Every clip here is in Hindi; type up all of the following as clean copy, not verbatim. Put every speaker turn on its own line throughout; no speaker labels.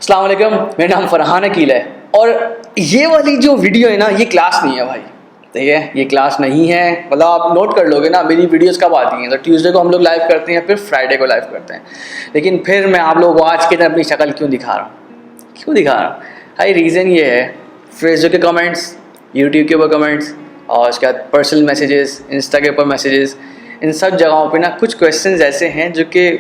अस्सलाम वालेकुम, मेरा नाम फरहान अकील है और ये वाली जो वीडियो है ना, ये क्लास नहीं है भाई। ठीक है, ये क्लास नहीं है। मतलब आप नोट कर लोगे ना, मेरी वीडियोस कब आती हैं तो ट्यूसडे को हम लोग लाइव करते हैं, फिर फ्राइडे को लाइव करते हैं। लेकिन फिर मैं आप लोगों को आज के दिन अपनी शक्ल क्यों दिखा रहा हूँ, भाई रीज़न ये है, फेसबुक के कमेंट्स, यूट्यूब के ऊपर कमेंट्स और उसके बाद पर्सनल मैसेजेस, इंस्टा के ऊपर मैसेजेस, इन सब जगहों पे ना कुछ क्वेश्चंस ऐसे हैं जो कि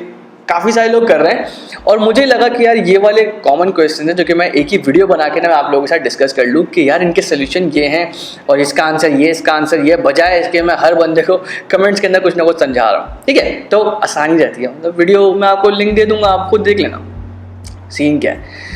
काफ़ी सारे लोग कर रहे हैं और मुझे लगा कि यार ये वाले कॉमन क्वेश्चन हैं जो कि मैं एक ही वीडियो बना के ना मैं आप लोगों के साथ डिस्कस कर लूँ कि यार इनके सोल्यूशन ये हैं और इसका आंसर ये, इसका आंसर ये, बजाय इसके मैं हर बंदे को कमेंट्स के अंदर कुछ ना कुछ समझा रहा हूँ। ठीक है, तो आसानी रहती है। मतलब वीडियो मैं आपको लिंक दे दूँगा, आप खुद देख लेना। सीन क्या है,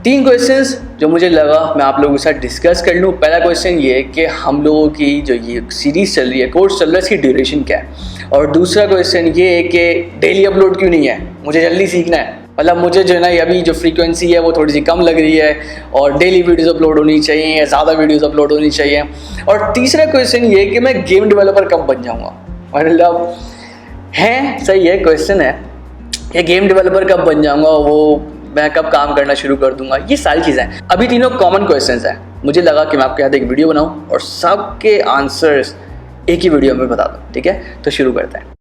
3 क्वेश्चंस जो मुझे लगा मैं आप लोगों के साथ डिस्कस कर लूँ। पहला क्वेश्चन ये है कि हम लोगों की जो ये सीरीज़ चल रही है, कोर्स चल रहा है, इसकी ड्यूरेशन क्या है। और दूसरा क्वेश्चन ये है कि डेली अपलोड क्यों नहीं है, मुझे जल्दी सीखना है। मतलब मुझे जो है ना अभी जो फ्रीक्वेंसी है वो थोड़ी सी कम लग रही है और डेली वीडियोस अपलोड होनी चाहिए, ज़्यादा वीडियोस अपलोड होनी चाहिए। और तीसरा क्वेश्चन ये है कि मैं गेम डेवलपर कब बन जाऊँगा। मतलब है, सही है क्वेश्चन है कि गेम डेवलपर कब बन जाऊँगा, वो मैं कब काम करना शुरू कर दूंगा। ये सारी चीज़ें अभी तीनों कॉमन क्वेश्चंस हैं। मुझे लगा कि मैं आपके साथ एक वीडियो बनाऊं और सबके आंसर्स एक ही वीडियो में बता दूं। ठीक है, तो शुरू करते हैं।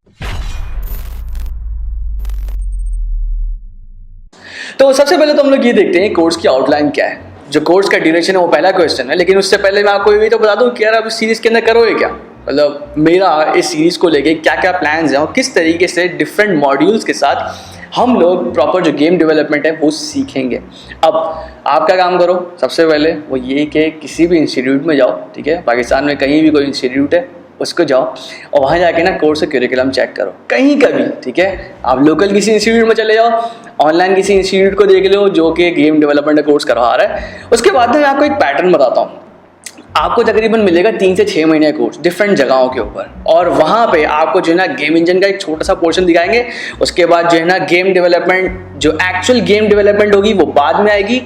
तो सबसे पहले तो हम लोग ये देखते हैं कोर्स की आउटलाइन क्या है। जो कोर्स का ड्यूरेशन है वो पहला क्वेश्चन है, लेकिन उससे पहले मैं आपको ये तो बता दूं कि यार आप इस सीरीज़ के अंदर करोगे क्या। मतलब मेरा इस सीरीज़ को लेके क्या क्या प्लान्स हैं और किस तरीके से डिफरेंट मॉड्यूल्स के साथ हम लोग प्रॉपर जो गेम डेवलपमेंट है वो सीखेंगे। अब आपका काम करो, सबसे पहले वो ये कि किसी भी इंस्टीट्यूट में जाओ। ठीक है, पाकिस्तान में कहीं भी कोई इंस्टीट्यूट है उसको जाओ और वहाँ जाके ना कोर्स का करिकुलम चेक करो, कहीं का भी। ठीक है, आप लोकल किसी इंस्टीट्यूट में चले जाओ, ऑनलाइन किसी इंस्टीट्यूट को देख लो जो कि गेम डेवलपमेंट का कोर्स करवा रहा है। उसके बाद में मैं आपको एक पैटर्न बताता हूँ। आपको तकरीबन मिलेगा 3 से 6 महीने का कोर्स डिफरेंट जगहों के ऊपर, और वहाँ पे आपको जो है ना गेम इंजन का एक छोटा सा पोर्शन दिखाएंगे। उसके बाद जो है ना गेम डेवलपमेंट, जो एक्चुअल गेम डेवलपमेंट होगी वो बाद में आएगी।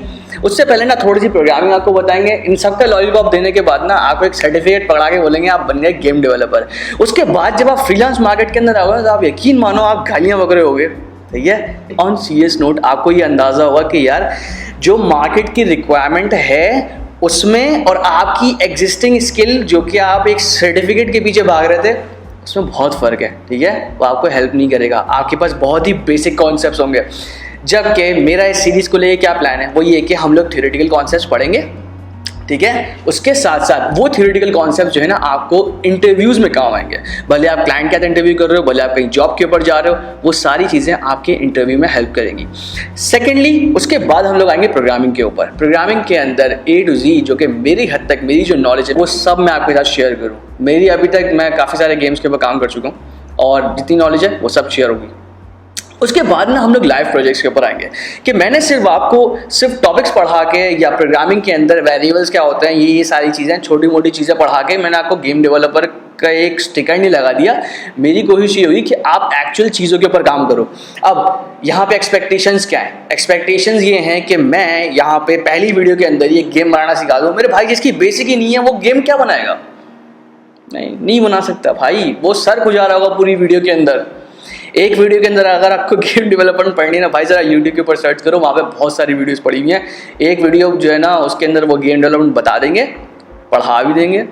उससे पहले ना थोड़ी सी प्रोग्रामिंग आपको बताएंगे। इन सब का लॉलीपॉप देने के बाद ना आपको एक सर्टिफिकेट पकड़ा के बोलेंगे आप बन गए गेम डेवलपर। उसके बाद जब आप फ्रीलांस मार्केट के अंदर आओगे तो आप यकीन मानो आप गालियाँ वगैरह होगे। ठीक है, ऑन सीरियस नोट आपको ये अंदाज़ा होगा कि यार जो मार्केट की रिक्वायरमेंट है उसमें और आपकी एग्जिस्टिंग स्किल जो कि आप एक सर्टिफिकेट के पीछे भाग रहे थे उसमें बहुत फ़र्क है। ठीक है, वो आपको हेल्प नहीं करेगा। आपके पास बहुत ही बेसिक कॉन्सेप्ट्स होंगे। जबकि मेरा इस सीरीज़ को लेके क्या प्लान है वो ये कि हम लोग थ्योरेटिकल कॉन्सेप्ट्स पढ़ेंगे। ठीक है, उसके साथ साथ वो थ्योरेटिकल कॉन्सेप्ट जो है ना आपको इंटरव्यूज़ में काम आएंगे। भले आप क्लाइंट के साथ इंटरव्यू कर रहे हो, भले आप कहीं जॉब के ऊपर जा रहे हो, वो सारी चीज़ें आपके इंटरव्यू में हेल्प करेंगी। सेकेंडली उसके बाद हम लोग आएंगे प्रोग्रामिंग के ऊपर। प्रोग्रामिंग के अंदर A to Z जो कि मेरी हद तक मेरी जो नॉलेज है वो सब मैं आपके साथ शेयर करूँ। मेरी अभी तक मैं काफ़ी सारे गेम्स के ऊपर काम कर चुका हूँ और जितनी नॉलेज है वो सब शेयर होगी। उसके बाद ना हम लोग लाइव प्रोजेक्ट्स के ऊपर आएंगे कि मैंने सिर्फ टॉपिक्स पढ़ा के या प्रोग्रामिंग के अंदर वेरिएबल्स क्या होते हैं, ये सारी चीज़ें छोटी मोटी चीज़ें पढ़ा के मैंने आपको गेम डेवलपर का एक स्टिकर नहीं लगा दिया। मेरी कोशिश ये हुई कि आप एक्चुअल चीज़ों के ऊपर काम करो। अब यहाँ पे एक्सपेक्टेशंस क्या है? एक्सपेक्टेशंस ये हैं कि मैं यहाँ पे पहली वीडियो के अंदर ये गेम बनाना सिखा दूँ। मेरे भाई जिसकी बेसिक ही नहीं है वो गेम क्या बनाएगा? नहीं बना सकता भाई, वो सर खुजा रहा होगा पूरी वीडियो के अंदर। एक वीडियो के अंदर अगर आपको गेम डेवलपमेंट पढ़नी है ना भाई, ज़रा यूट्यूब के ऊपर सर्च करो, वहाँ पे बहुत सारी वीडियोस पड़ी हुई हैं। एक वीडियो जो है ना उसके अंदर वो गेम डेवलपमेंट बता देंगे, पढ़ा भी देंगे,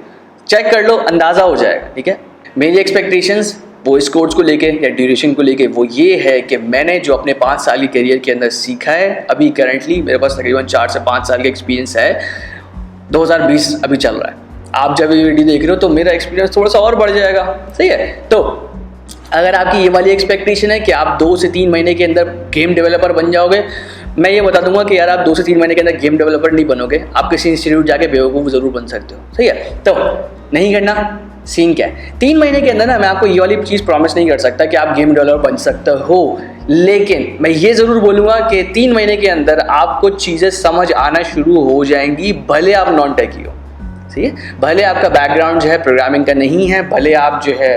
चेक कर लो, अंदाज़ा हो जाएगा। ठीक है, मेरी एक्सपेक्टेशंस वो इस कोर्स को लेके या ड्यूरेशन को लेके वो ये है कि मैंने जो अपने 5 साल की करियर के अंदर सीखा है, अभी करंटली मेरे पास तकरीबन 4 से 5 साल का एक्सपीरियंस है। 2020 अभी चल रहा है, आप जब ये वीडियो देख रहे हो तो मेरा एक्सपीरियंस थोड़ा सा और बढ़ जाएगा। सही है, तो अगर आपकी ये वाली एक्सपेक्टेशन है कि आप 2 से 3 महीने के अंदर गेम डेवलपर बन जाओगे, मैं ये बता दूंगा कि यार आप 2 से 3 महीने के अंदर गेम डेवलपर नहीं बनोगे। आप किसी इंस्टीट्यूट जाके बेवकूफ़ ज़रूर बन सकते हो। सही है, तो नहीं करना। सीन क्या है, 3 महीने के अंदर ना मैं आपको ये वाली चीज़ प्रॉमिस नहीं कर सकता कि आप गेम डेवलपर बन सकते हो, लेकिन मैं ये ज़रूर बोलूँगा कि 3 महीने के अंदर आपको चीज़ें समझ आना शुरू हो जाएंगी, भले आप नॉन टेकी हो। ठीक है, भले आपका बैकग्राउंड जो है प्रोग्रामिंग का नहीं है, भले आप जो है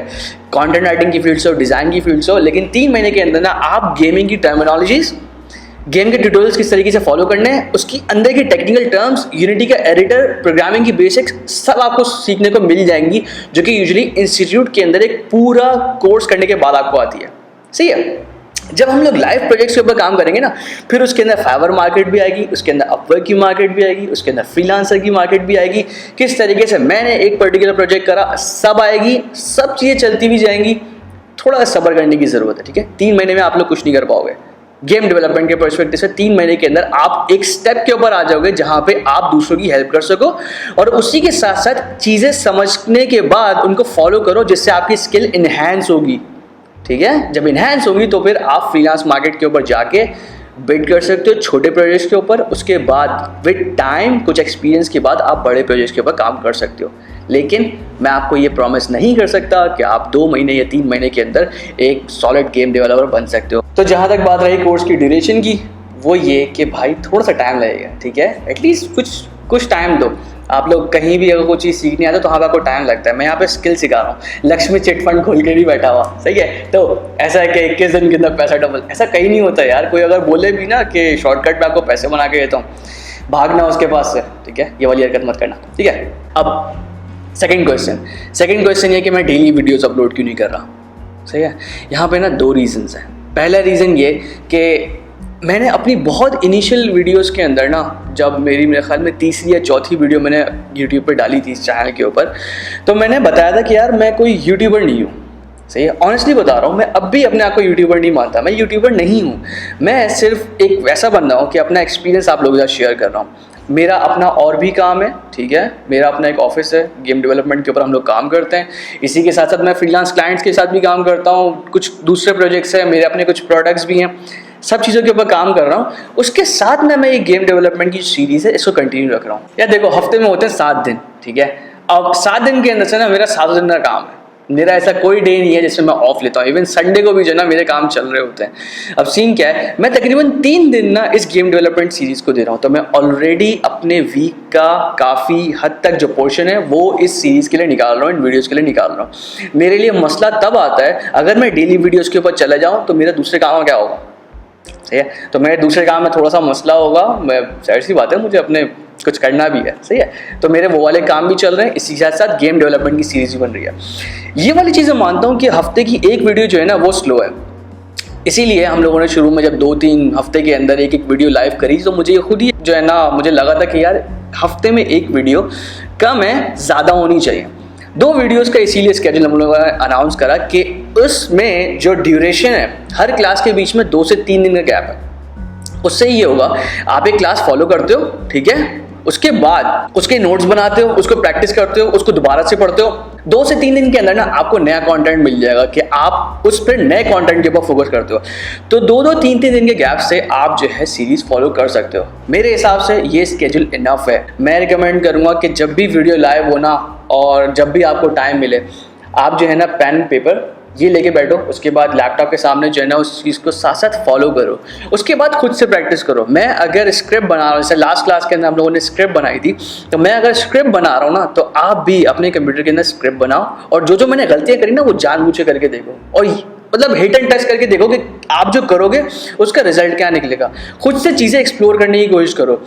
कंटेंट राइटिंग की फील्ड से हो, डिज़ाइन की फील्ड से हो, लेकिन 3 महीने के अंदर ना आप गेमिंग की टर्मिनोलॉजीज, गेम के ट्यूटोरियल्स किस तरीके से फॉलो करने हैं, उसकी अंदर की टेक्निकल टर्म्स, यूनिटी का एडिटर, प्रोग्रामिंग की बेसिक्स सब आपको सीखने को मिल जाएंगी, जो कि यूजुअली इंस्टीट्यूट के अंदर एक पूरा कोर्स करने के बाद आपको आती है। सही है, जब हम लोग लाइव प्रोजेक्ट्स के ऊपर काम करेंगे ना, फिर उसके अंदर फाइवर मार्केट भी आएगी, उसके अंदर अपवर्क की मार्केट भी आएगी, उसके अंदर फ्रीलांसर की मार्केट भी आएगी। किस तरीके से मैंने एक पर्टिकुलर प्रोजेक्ट करा, सब आएगी, सब चीज़ें चलती भी जाएंगी। थोड़ा सब्र करने की ज़रूरत है, ठीक है। 3 महीने में आप लोग कुछ नहीं कर पाओगे। गेम डेवलपमेंट के पर्सपेक्टिव से 3 महीने के अंदर आप एक स्टेप के ऊपर आ जाओगे जहां पे आप दूसरों की हेल्प कर सको, और उसी के साथ साथ चीज़ें समझने के बाद उनको फॉलो करो, जिससे आपकी स्किल इन्हेंस होगी, ठीक है। जब इन्हेंस होगी तो फिर आप फ्रीलांस मार्केट के ऊपर जाके बिड कर सकते हो छोटे प्रोजेक्ट्स के ऊपर। उसके बाद विद टाइम, कुछ एक्सपीरियंस के बाद आप बड़े प्रोजेक्ट्स के ऊपर काम कर सकते हो। लेकिन मैं आपको ये प्रॉमिस नहीं कर सकता कि आप 2 महीने या 3 महीने के अंदर एक सॉलिड गेम डेवलपर बन सकते हो। तो जहाँ तक बात रही कोर्स की ड्यूरेशन की, वो ये कि भाई थोड़ा सा टाइम लगेगा, ठीक है। एटलीस्ट कुछ टाइम दो। आप लोग कहीं भी अगर कोई चीज़ सीखने आते हो तो वहाँ पर आपको टाइम लगता है। मैं यहाँ पे स्किल सिखा रहा हूँ, लक्ष्मी चिट फंड खोल के नहीं बैठा हुआ, सही है। तो ऐसा है कि 21 दिन के अंदर पैसा डबल, ऐसा कहीं नहीं होता यार। कोई अगर बोले भी ना कि शॉर्टकट में आपको पैसे बना के देता हूँ, भागना उसके पास से, ठीक है। ये वाली हरकत मत करना, ठीक है। अब सेकंड क्वेश्चन ये कि मैं डेली वीडियोस अपलोड क्यों नहीं कर रहा, सही है। यहाँ पे ना 2 रीज़न्स हैं। पहला रीज़न ये कि मैंने अपनी बहुत इनिशियल वीडियोस के अंदर ना, जब मेरे ख्याल में 3री या 4थी वीडियो मैंने यूट्यूब पे डाली थी इस चैनल के ऊपर, तो मैंने बताया था कि यार मैं कोई यूट्यूबर नहीं हूँ, सही है। ऑनेस्टली बता रहा हूँ, मैं अब भी अपने आप को यूट्यूबर नहीं मानता। मैं यूट्यूबर नहीं हूँ, मैं सिर्फ एक वैसा बंदा हूँ कि अपना एक्सपीरियंस आप लोगों के साथ शेयर कर रहा हूँ। मेरा अपना और भी काम है, ठीक है। मेरा अपना एक ऑफिस है, गेम डेवलपमेंट के ऊपर हम लोग काम करते हैं। इसी के साथ साथ मैं फ्रीलांस क्लाइंट्स के साथ भी काम करता हूँ, कुछ दूसरे प्रोजेक्ट्स हैं, मेरे अपने कुछ प्रोडक्ट्स भी हैं, सब चीज़ों के ऊपर काम कर रहा हूँ। उसके साथ में मैं ये गेम डेवलपमेंट की सीरीज़ है, इसको कंटिन्यू रख रहा हूँ। यार देखो, हफ्ते में होते हैं 7 दिन, ठीक है। अब 7 दिन के अंदर से ना मेरा 7 दिन का काम है। मेरा ऐसा कोई डे नहीं है जिसमें मैं ऑफ लेता हूँ। इवन संडे को भी जो है ना मेरे काम चल रहे होते हैं। अब सीन क्या है, मैं तकरीबन 3 दिन ना इस गेम डेवलपमेंट सीरीज़ को दे रहा हूँ। तो मैं ऑलरेडी अपने वीक का काफ़ी हद तक जो पोर्शन है वो इस सीरीज़ के लिए निकाल रहा हूँ, इन वीडियोज़ के लिए निकाल रहा हूँ। मेरे लिए मसला तब आता है अगर मैं डेली वीडियोज़ के ऊपर चला जाऊँ तो मेरा दूसरे काम में क्या होगा, सही है। तो मेरे दूसरे काम में थोड़ा सा मसला होगा। मैं जाहिर सी बात है, मुझे अपने कुछ करना भी है, सही है। तो मेरे वो वाले काम भी चल रहे हैं, इसी के साथ साथ गेम डेवलपमेंट की सीरीज भी बन रही है। ये वाली चीज़ें मानता हूँ कि हफ्ते की एक वीडियो जो है ना वो स्लो है। इसीलिए हम लोगों ने शुरू में जब 2-3 हफ्ते के अंदर एक वीडियो लाइव करी, तो मुझे खुद ही जो है ना मुझे लगा था कि यार हफ्ते में एक वीडियो कम है, ज़्यादा होनी चाहिए। 2 वीडियोस का इसीलिए स्केड्यूल हम लोगों ने अनाउंस करा कि उसमें जो ड्यूरेशन है, हर क्लास के बीच में 2 से 3 दिन का गैप है। उससे ये होगा, आप एक क्लास फॉलो करते हो, ठीक है, उसके बाद उसके नोट्स बनाते हो, उसको प्रैक्टिस करते हो, उसको दोबारा से पढ़ते हो। 2 से 3 दिन के अंदर ना आपको नया कंटेंट मिल जाएगा कि आप उस पर नए कंटेंट के ऊपर फोकस करते हो। तो 2-2, 3-3 दिन के गैप से आप जो है सीरीज फॉलो कर सकते हो। मेरे हिसाब से ये स्केड्यूल इनफ है। मैं रिकमेंड करूंगा कि जब भी वीडियो लाइव होना और जब भी आपको टाइम मिले, आप जो है ना पेन पेपर ये लेके बैठो, उसके बाद लैपटॉप के सामने जो है ना उस चीज़ को साथ साथ फॉलो करो। उसके बाद खुद से प्रैक्टिस करो। मैं अगर स्क्रिप्ट बना रहा हूँ, जैसे लास्ट क्लास के अंदर हम लोगों ने स्क्रिप्ट बनाई थी, तो मैं अगर स्क्रिप्ट बना रहा हूँ ना, तो आप भी अपने कंप्यूटर के अंदर स्क्रिप्ट बनाओ और जो जो मैंने गलतियाँ करी ना वो जानबूझ के करके देखो, और मतलब हिट एंड टच करके देखो कि आप जो करोगे उसका रिजल्ट क्या निकलेगा। खुद से चीज़ें एक्सप्लोर करने की कोशिश करो।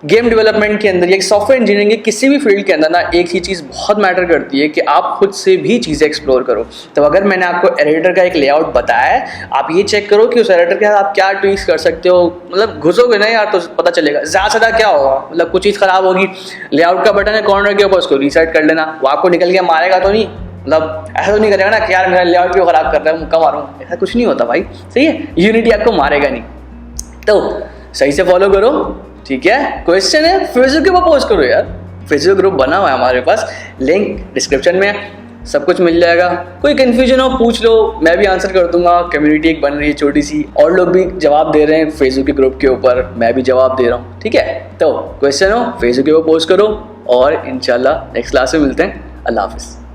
गेम डेवलपमेंट के अंदर या सॉफ्टवेयर इंजीनियरिंग के किसी भी फील्ड के अंदर ना एक ही चीज़ बहुत मैटर करती है कि आप खुद से भी चीज़ें एक्सप्लोर करो। तो अगर मैंने आपको एडिटर का एक लेआउट बताया है, आप ये चेक करो कि उस एडिटर के साथ आप क्या ट्वीक्स कर सकते हो। मतलब घुसोगे ना यार तो पता चलेगा। ज़्यादा से ज़्यादा क्या होगा, मतलब कुछ चीज़ ख़राब होगी, लेआउट का बटन है कॉर्नर के ऊपर, उसको रीसेट कर लेना। वो आपको निकल के मारेगा तो नहीं, मतलब ऐसा तो नहीं करेगा ना कि यार मेरा लेआउट क्यों ख़राब कर रहा है, मुक्का मारूँ, ऐसा कुछ नहीं होता भाई, सही है। यूनिटी आपको मारेगा नहीं। तो सही से फॉलो करो, ठीक है। क्वेश्चन है फेसबुक के ऊपर पोस्ट करो यार। फेसबुक ग्रुप बना हुआ है हमारे पास, लिंक डिस्क्रिप्शन में है, सब कुछ मिल जाएगा। कोई कंफ्यूजन हो पूछ लो, मैं भी आंसर कर दूंगा। कम्युनिटी एक बन रही है छोटी सी, और लोग भी जवाब दे रहे हैं फेसबुक के ग्रुप के ऊपर, मैं भी जवाब दे रहा हूँ, ठीक है। तो क्वेश्चन हो फेसबुक के ऊपर पोस्ट करो, और इंशाल्लाह नेक्स्ट क्लास में मिलते हैं। अल्लाह हाफिज़।